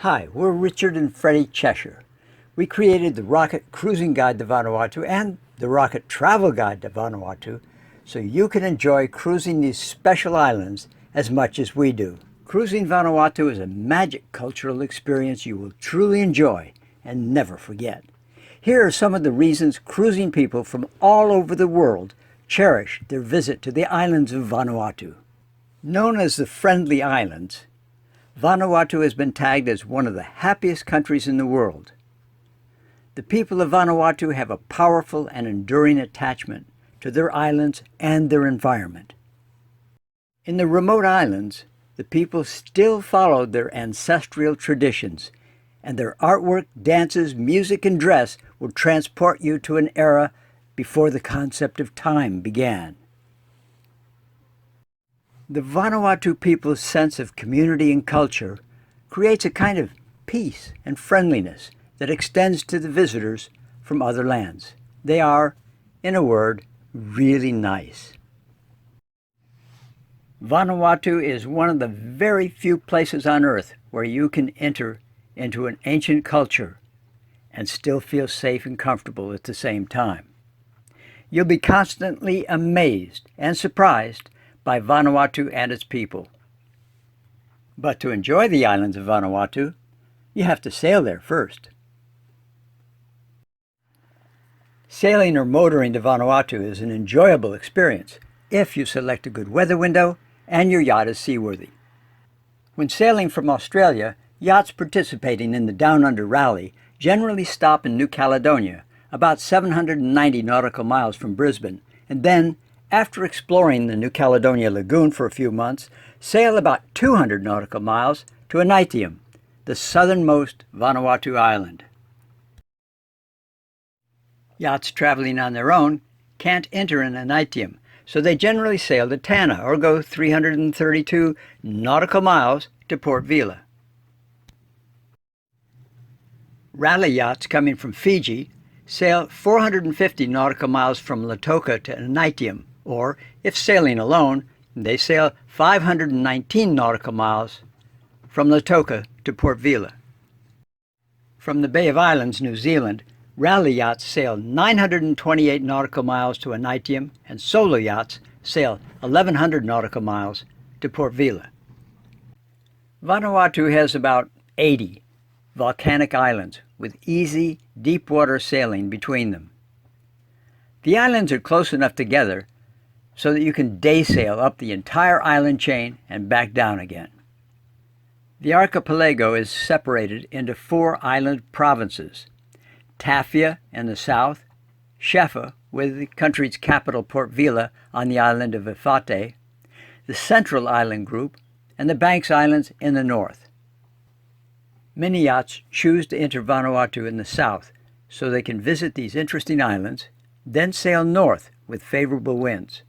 Hi, we're Richard and Freddie Cheshire. We created the Rocket Cruising Guide to Vanuatu and the Rocket Travel Guide to Vanuatu so you can enjoy cruising these special islands as much as we do. Cruising Vanuatu is a magic cultural experience you will truly enjoy and never forget. Here are some of the reasons cruising people from all over the world cherish their visit to the islands of Vanuatu. Known as the Friendly Islands, Vanuatu has been tagged as one of the happiest countries in the world. The people of Vanuatu have a powerful and enduring attachment to their islands and their environment. In the remote islands, the people still follow their ancestral traditions, and their artwork, dances, music, and dress will transport you to an era before the concept of time began. The Vanuatu people's sense of community and culture creates a kind of peace and friendliness that extends to the visitors from other lands. They are, in a word, really nice. Vanuatu is one of the very few places on Earth where you can enter into an ancient culture and still feel safe and comfortable at the same time. You'll be constantly amazed and surprised by Vanuatu and its people. But to enjoy the islands of Vanuatu, you have to sail there first. Sailing or motoring to Vanuatu is an enjoyable experience if you select a good weather window and your yacht is seaworthy. When sailing from Australia, yachts participating in the Down Under Rally generally stop in New Caledonia, about 790 nautical miles from Brisbane, and then, after exploring the New Caledonia Lagoon for a few months, sail about 200 nautical miles to Aneityum, the southernmost Vanuatu island. Yachts traveling on their own can't enter in Aneityum, so they generally sail to Tanna or go 332 nautical miles to Port Vila. Rally yachts coming from Fiji sail 450 nautical miles from Lautoka to Aneityum, or, if sailing alone, they sail 519 nautical miles from Lautoka to Port Vila. From the Bay of Islands, New Zealand, rally yachts sail 928 nautical miles to Aneityum, and solo yachts sail 1,100 nautical miles to Port Vila. Vanuatu has about 80 volcanic islands with easy, deep-water sailing between them. The islands are close enough together so that you can day sail up the entire island chain and back down again. The archipelago is separated into 4 island provinces: Tafia in the south, Shefa, with the country's capital Port Vila on the island of Efate, the Central Island Group, and the Banks Islands in the north. Many yachts choose to enter Vanuatu in the south so they can visit these interesting islands, then sail north with favorable winds.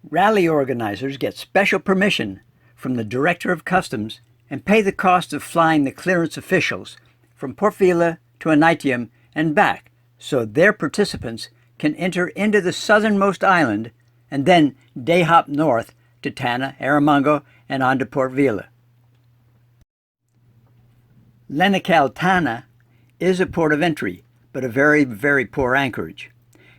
Rally organizers get special permission from the Director of Customs and pay the cost of flying the clearance officials from Port Vila to Aneityum and back so their participants can enter into the southernmost island and then day hop north to Tanna, Erromango, and on to Port Vila. Tanna is a port of entry, but a very, very poor anchorage.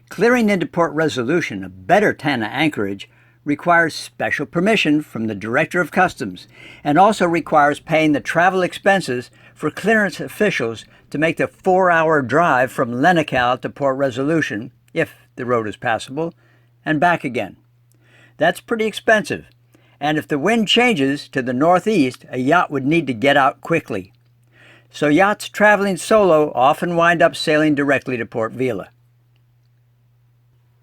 Clearing into Port Resolution, a better Tanna anchorage, requires special permission from the Director of Customs and also requires paying the travel expenses for clearance officials to make the 4-hour drive from Lenical to Port Resolution, if the road is passable, and back again. That's pretty expensive, and if the wind changes to the northeast, a yacht would need to get out quickly. So yachts traveling solo often wind up sailing directly to Port Vila.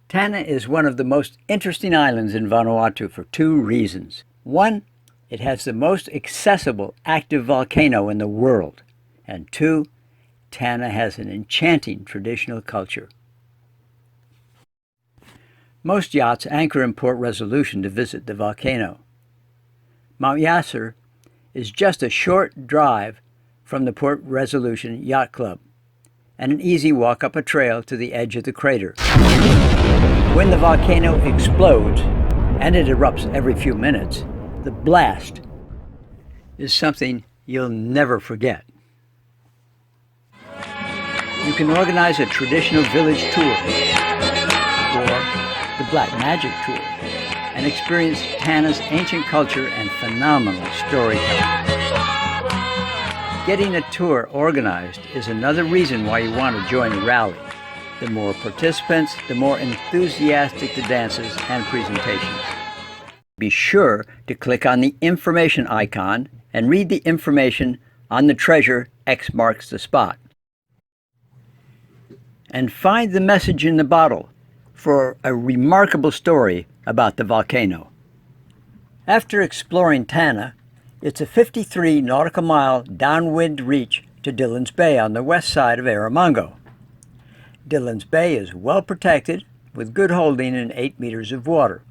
Tanna is one of the most interesting islands in Vanuatu for 2 reasons. One, it has the most accessible active volcano in the world. And 2, Tanna has an enchanting traditional culture. Most yachts anchor in Port Resolution to visit the volcano. Mount Yasser is just a short drive from the Port Resolution Yacht Club, and an easy walk up a trail to the edge of the crater. When the volcano explodes, and it erupts every few minutes, the blast is something you'll never forget. You can organize a traditional village tour or the Black Magic Tour and experience Tanna's ancient culture and phenomenal storytelling. Getting a tour organized is another reason why you want to join a rally. The more participants, the more enthusiastic the dances and presentations. Be sure to click on the information icon and read the information on the treasure X marks the spot. And find the message in the bottle for a remarkable story about the volcano. After exploring Tanna, it's a 53 nautical mile downwind reach to Dillon's Bay on the west side of Erromango. Dillon's Bay is well protected with good holding in 8 meters of water.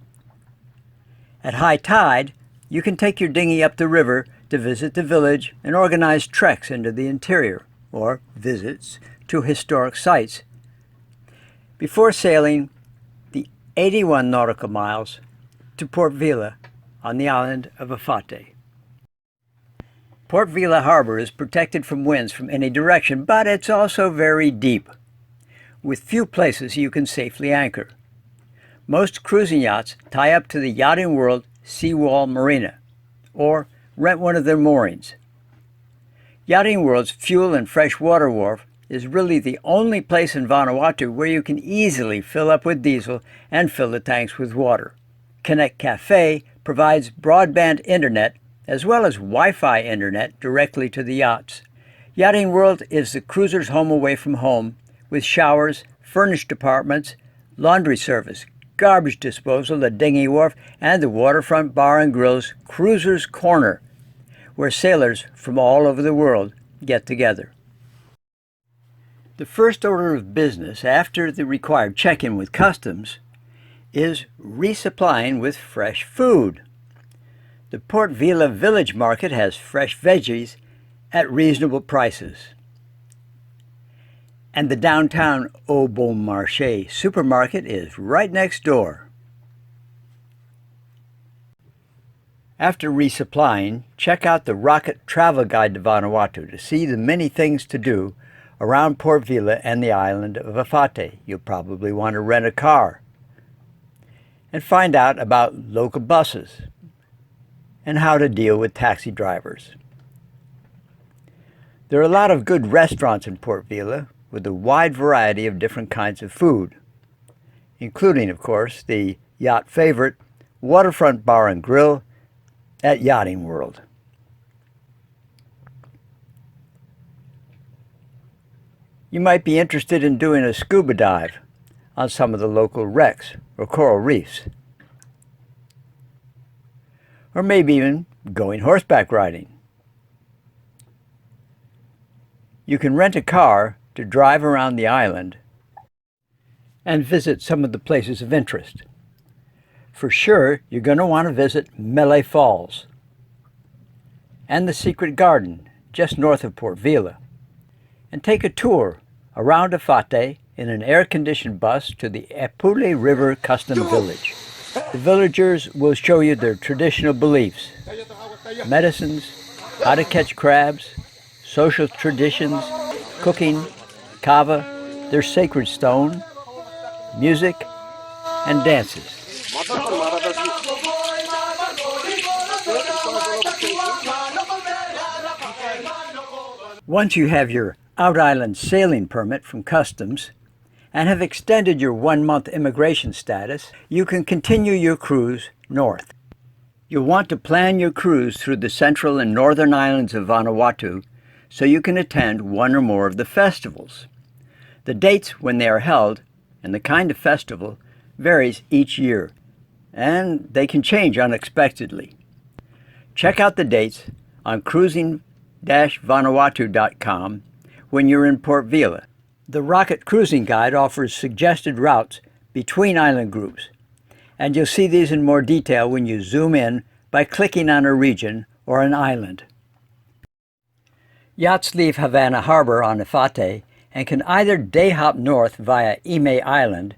At high tide, you can take your dinghy up the river to visit the village and organize treks into the interior or visits to historic sites before sailing the 81 nautical miles to Port Vila on the island of Efate. Port Vila Harbor is protected from winds from any direction, but it's also very deep, with few places you can safely anchor. Most cruising yachts tie up to the Yachting World Seawall Marina, or rent one of their moorings. Yachting World's fuel and freshwater wharf is really the only place in Vanuatu where you can easily fill up with diesel and fill the tanks with water. Connect Cafe provides broadband internet as well as Wi-Fi internet directly to the yachts. Yachting World is the cruiser's home away from home, with showers, furnished apartments, laundry service, garbage disposal, the dinghy wharf, and the waterfront bar and grill's Cruiser's Corner, where sailors from all over the world get together. The first order of business after the required check-in with customs is resupplying with fresh food. The Port Vila Village Market has fresh veggies at reasonable prices. And the downtown Au Bon Marché supermarket is right next door. After resupplying, check out the Rocket Travel Guide to Vanuatu to see the many things to do around Port Vila and the island of Efate. You'll probably want to rent a car and find out about local buses and how to deal with taxi drivers. There are a lot of good restaurants in Port Vila with a wide variety of different kinds of food, including, of course, the yacht favorite Waterfront Bar and Grill at Yachting World. You might be interested in doing a scuba dive on some of the local wrecks or coral reefs, or maybe even going horseback riding. You can rent a car to drive around the island and visit some of the places of interest. For sure, you're going to want to visit Mele Falls and the Secret Garden just north of Port Vila, and take a tour around Efate in an air-conditioned bus to the Epule River Custom Village. The villagers will show you their traditional beliefs, medicines, how to catch crabs, social traditions, cooking, kava, their sacred stone, music, and dances. Once you have your out-island sailing permit from customs and have extended your 1-month immigration status, you can continue your cruise north. You'll want to plan your cruise through the central and northern islands of Vanuatu so you can attend one or more of the festivals. The dates when they are held and the kind of festival varies each year, and they can change unexpectedly. Check out the dates on cruising-vanuatu.com when you're in Port Vila. The Rocket Cruising Guide offers suggested routes between island groups, and you'll see these in more detail when you zoom in by clicking on a region or an island. Yachts leave Havana Harbor on Efate and can either day hop north via Ime Island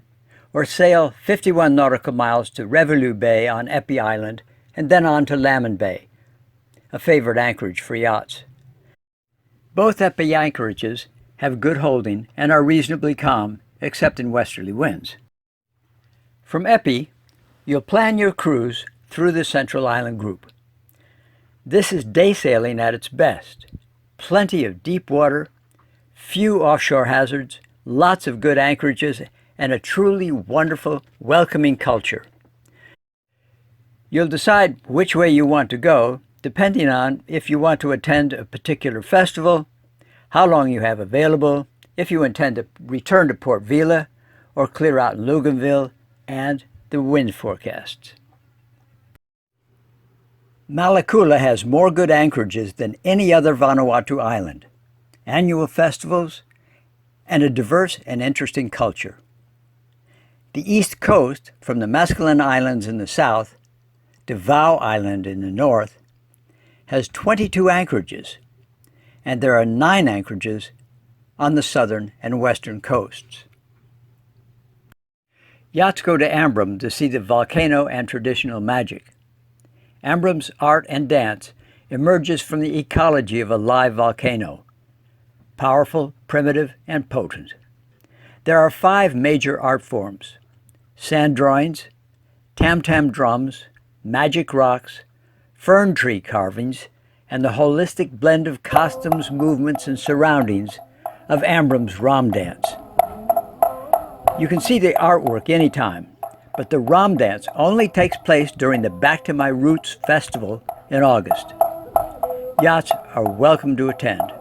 or sail 51 nautical miles to Revelou Bay on Epi Island and then on to Lammen Bay, a favorite anchorage for yachts. Both Epi anchorages have good holding and are reasonably calm, except in westerly winds. From Epi, you'll plan your cruise through the Central Island Group. This is day sailing at its best. Plenty of deep water, few offshore hazards, lots of good anchorages, and a truly wonderful, welcoming culture. You'll decide which way you want to go, depending on if you want to attend a particular festival, how long you have available, if you intend to return to Port Vila or clear out in Luganville, and the wind forecasts. Malekula has more good anchorages than any other Vanuatu island, annual festivals, and a diverse and interesting culture. The east coast, from the Masculine Islands in the south to Vau Island in the north, has 22 anchorages, and there are 9 anchorages on the southern and western coasts. Yachts go to Ambrym to see the volcano and traditional magic. Ambrym's art and dance emerges from the ecology of a live volcano, powerful, primitive, and potent. There are 5 major art forms: sand drawings, tam-tam drums, magic rocks, fern tree carvings, and the holistic blend of costumes, movements, and surroundings of Ambrym's Ram dance. You can see the artwork anytime, but the Ram dance only takes place during the Back to My Roots festival in August. Yachts are welcome to attend.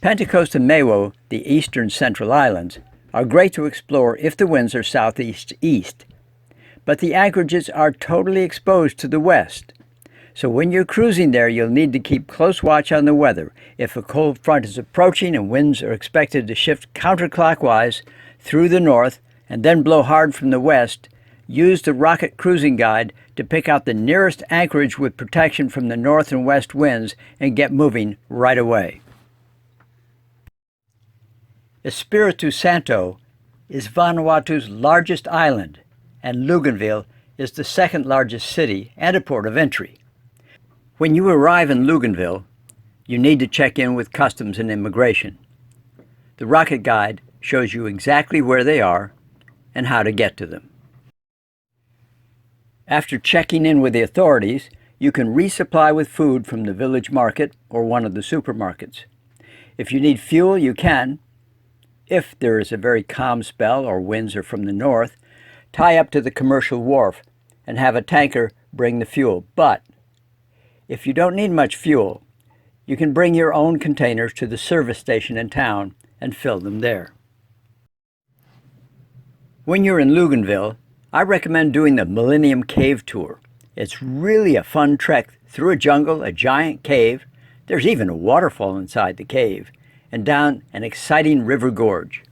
Pentecost and Mewo, the eastern Central Islands, are great to explore if the winds are southeast-east, but the anchorages are totally exposed to the west. So when you're cruising there, you'll need to keep close watch on the weather. If a cold front is approaching and winds are expected to shift counterclockwise through the north and then blow hard from the west, use the Rocket Cruising Guide to pick out the nearest anchorage with protection from the north and west winds and get moving right away. Espiritu Santo is Vanuatu's largest island, and Luganville is the second largest city and a port of entry. When you arrive in Luganville, you need to check in with Customs and Immigration. The Rocket Guide shows you exactly where they are and how to get to them. After checking in with the authorities, you can resupply with food from the village market or one of the supermarkets. If you need fuel, you can. If there is a very calm spell or winds are from the north, tie up to the commercial wharf and have a tanker bring the fuel. But if you don't need much fuel, you can bring your own containers to the service station in town and fill them there. When you're in Luganville, I recommend doing the Millennium Cave Tour. It's really a fun trek through a jungle, a giant cave. There's even a waterfall inside the cave, and down an exciting river gorge.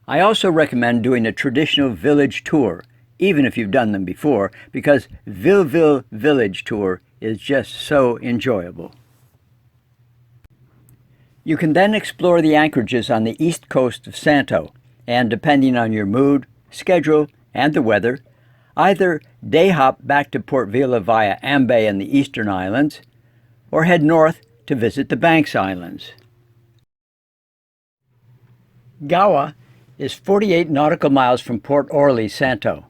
I also recommend doing a traditional village tour, even if you've done them before, because Vila Village Tour is just so enjoyable. You can then explore the anchorages on the east coast of Santo, and depending on your mood, schedule, and the weather, either day hop back to Port Vila via Ambae and the Eastern Islands, or head north to visit the Banks Islands. Gaua is 48 nautical miles from Port Orly, Santo.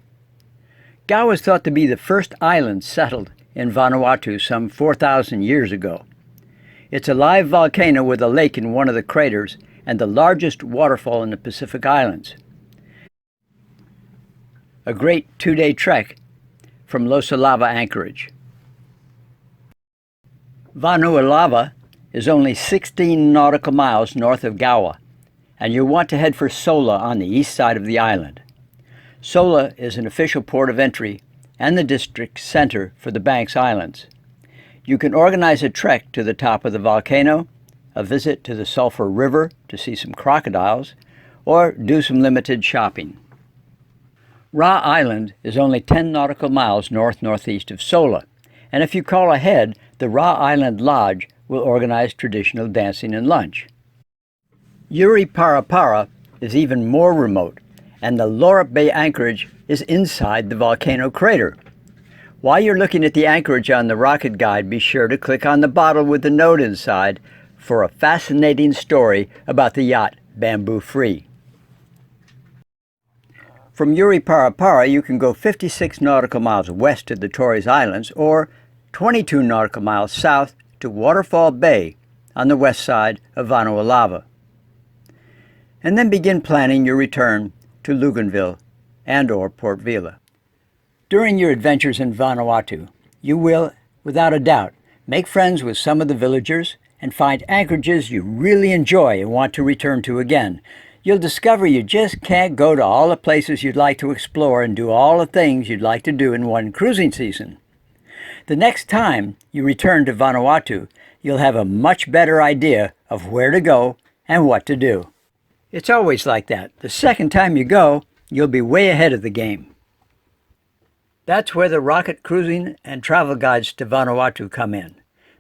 Gaua is thought to be the first island settled in Vanuatu some 4,000 years ago. It's a live volcano with a lake in one of the craters and the largest waterfall in the Pacific Islands. A great 2-day trek from Losalava anchorage. Vanuatu is only 16 nautical miles north of Gaua, and you'll want to head for Sola on the east side of the island. Sola is an official port of entry and the district center for the Banks Islands. You can organize a trek to the top of the volcano, a visit to the Sulphur River to see some crocodiles, or do some limited shopping. Ra Island is only 10 nautical miles north-northeast of Sola, and if you call ahead, the Ra Island Lodge will organize traditional dancing and lunch. Yuri Parapara is even more remote, and the Lorap Bay anchorage is inside the volcano crater. While you're looking at the anchorage on the rocket guide, be sure to click on the bottle with the note inside for a fascinating story about the yacht Bamboo Free. From Yuriparapara, you can go 56 nautical miles west to the Torres Islands or 22 nautical miles south to Waterfall Bay on the west side of Vanuatu. And then begin planning your return to Luganville and or Port Vila. During your adventures in Vanuatu, you will, without a doubt, make friends with some of the villagers and find anchorages you really enjoy and want to return to again. You'll discover you just can't go to all the places you'd like to explore and do all the things you'd like to do in one cruising season. The next time you return to Vanuatu, you'll have a much better idea of where to go and what to do. It's always like that. The second time you go, you'll be way ahead of the game. That's where the rocket cruising and travel guides to Vanuatu come in,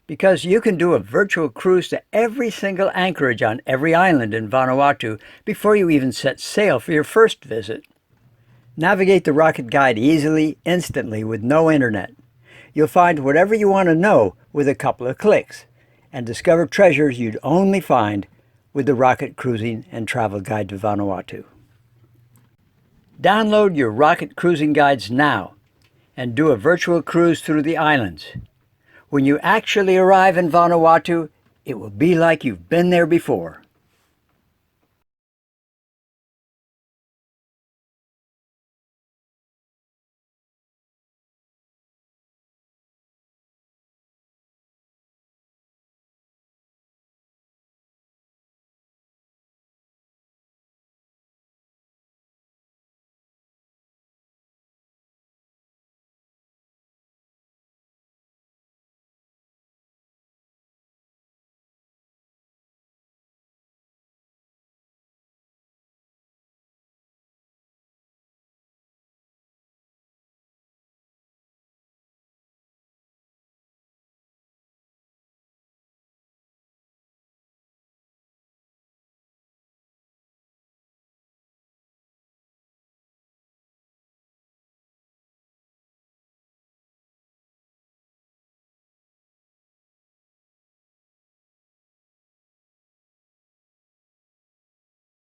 because you can do a virtual cruise to every single anchorage on every island in Vanuatu before you even set sail for your first visit. Navigate the rocket guide easily, instantly, with no internet. You'll find whatever you want to know with a couple of clicks, and discover treasures you'd only find with the Rocket Cruising and Travel Guide to Vanuatu. Download your Rocket Cruising Guides now and do a virtual cruise through the islands. When you actually arrive in Vanuatu, it will be like you've been there before.